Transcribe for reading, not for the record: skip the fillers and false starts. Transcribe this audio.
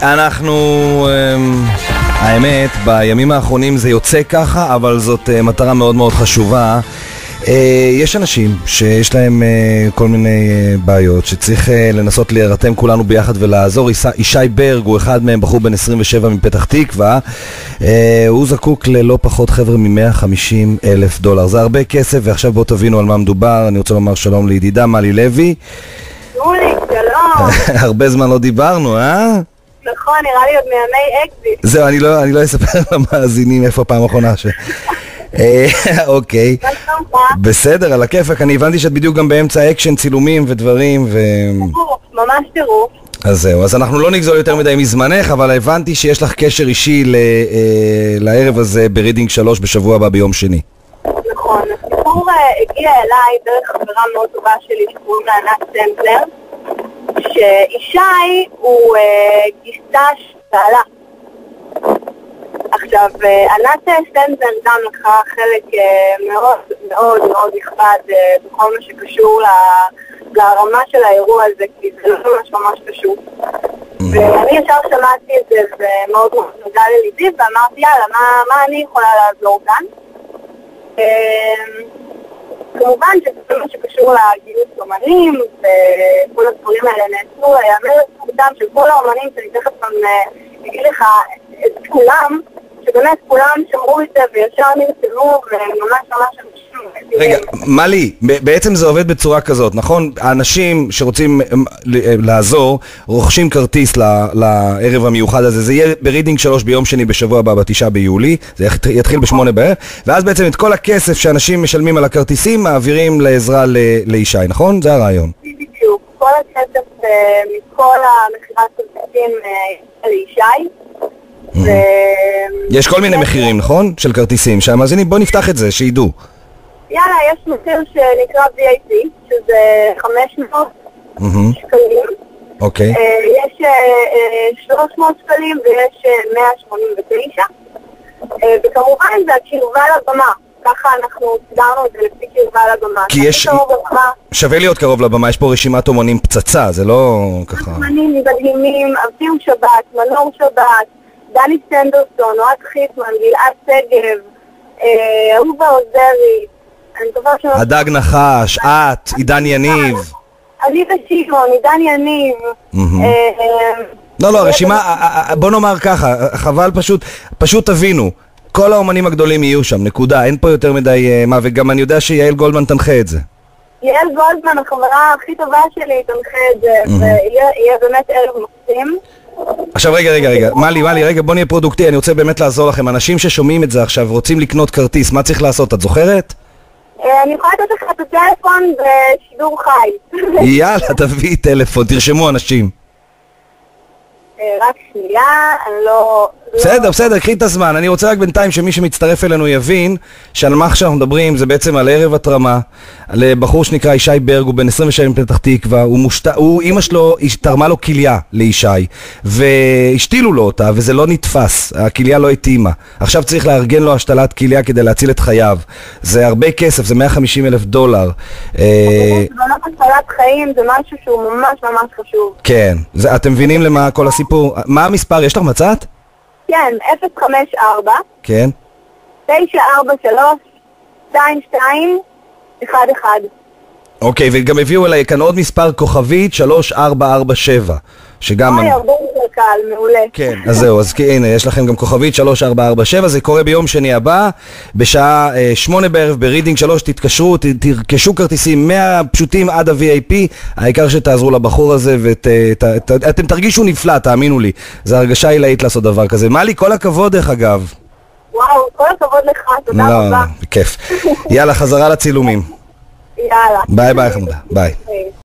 אנחנו, האמת, בימים האחרונים זה יוצא ככה, אבל זאת מטרה מאוד מאוד חשובה. יש אנשים שיש להם כל מיני בעיות שצריך לנסות להירתם כולנו ביחד ולעזור. ישי ברג הוא אחד מהם, בחור בן 27 מפתח תקווה. הוא זקוק ללא פחות חבר'ה $150,000. זה הרבה כסף, ועכשיו בואו תבינו על מה מדובר. אני רוצה לומר שלום לידידה מלי לוי. שולי, שלום. הרבה זמן לא דיברנו, נכון, נראה לי עוד מימי אקזיט. זהו, אני לא אספר למאזינים איפה הפעם האחרונה אוקיי. בסדר, על הכיפק. אני הבנתי שאת בדיוק גם באמצע אקשן, צילומים ודברים ממש טירוף. אז זהו, אז אנחנו לא נגזול יותר מדי מזמנך, אבל הבנתי שיש לך קשר אישי לערב הזה ברידינג 3 בשבוע הבא ביום שני. נכון, הסיפור הגיע אליי דרך חברה מאוד טובה שלי שקוראים לה ענת סנדלר, שישי הוא גיסה בעלה. עכשיו, ענת סנדלר גם לקחה חלק מאוד מאוד מאוד נכבד בכל מה שקשור לרמה של האירוע הזה, כי זה לא ממש פשוט. ואני ישר שמעתי את זה ומאוד נגע לליבי, ואמרתי, יאללה, מה אני יכולה לעזור כאן? כמובן שזה מה שקשור לגיוס אומנים, וכל הדברים האלה נעשו, יאמר לזכותם של כל האומנים, שאני תכף גם אגיד לך את כולם, שבאמת כולם שמרו את זה וישר נרצלו, וממש אנשים. רגע, מלי, בעצם זה עובד בצורה כזאת, נכון? האנשים שרוצים לעזור, רוכשים כרטיס לערב המיוחד הזה. זה יהיה ברידינג 3 ביום שני בשבוע הבא, ב9 ביולי. זה יתחיל ב8 בערב, ואז בעצם את כל הכסף שאנשים משלמים על הכרטיסים מעבירים לעזרה לישי, נכון? זה הרעיון. בדיוק, כל הכסף מכל המחירת כרטיסים לישי. יש כל מיני מחירים, נכון? של כרטיסים, שהמאזינים, בוא נפתח את זה, שידעו. יאללה, יש מחיר שנקרא VIP, שזה 500 שקלים. אוקיי. יש 300 שקלים ויש 189. וכמובן זה הקרבה לבמה. ככה אנחנו סגרנו את זה לפי קרבה לבמה. כי יש... שווה להיות קרוב לבמה, יש פה רשימת אומנים פצצה, זה לא ככה... אומנים מדהימים, אביהו שבת, מנור שבת, דני סנדרסון, אוהד חיטמן, גלעד שגב, אהובה עוזרי, הדג נחש, את, עידן יניב. אני ושימון, עידן יניב. לא, הרשימה, בוא נאמר ככה, חבל פשוט תבינו, כל האומנים הגדולים יהיו שם, נקודה, אין פה יותר מדי מה, וגם אני יודע שיעל גולדמן תנחה את זה. יעל גולדמן, החברה הכי טובה שלי, תנחה את זה, ויהיה באמת ערב מקסים. עכשיו רגע, מלי, רגע, בוא נהיה פרודוקטי, אני רוצה באמת לעזור לכם. אנשים ששומעים את זה עכשיו רוצים לקנות כרטיס, מה צריך לעשות? את זוכרת? אני יכולה לתת לך את הטלפון בשידור חי. יאללה, תביאי טלפון, תרשמו אנשים. רק שנייה, אני לא... בסדר, קחי את הזמן. אני רוצה רק בינתיים שמי שמצטרף אלינו יבין שעל מה שאנחנו מדברים זה בעצם על ערב התרמה, על בחור שנקרא ישי ברג, הוא בן 27 מפתח תקווה, אמא שלו תרמה לו כליה לישי, והשתילו לו אותה, וזה לא נתפס, הכליה לא התאימה. עכשיו צריך לארגן לו השתלת כליה כדי להציל את חייו. זה הרבה כסף, זה $150,000. זה לא השתלת חיים, זה משהו שהוא ממש חשוב. כן, אתם מבינים למה כל הסיפור? מה המספר? יש לך מצאת? כן, 054 כן 943 2211. אוקיי, וגם הביאו אליי כאן עוד מספר כוכבית 3447 שגם... הרבה יותר קל, מעולה. כן, אז זהו, אז הנה, יש לכם גם כוכבית 3447, זה קורה ביום שני הבא, בשעה 8 בערב ברידינג 3, תתקשרו, תרכשו כרטיסים מהפשוטים עד ה-VIP, העיקר שתעזרו לבחור הזה, ואתם תרגישו נפלא, תאמינו לי, זה הרגשה עילאית לעשות דבר כזה. מלי, כל הכבוד דרך אגב. וואו, כל הכבוד לך, תודה רבה. כיף. יאללה, חזרה לצילומים. יאללה. ביי חמודה, ביי.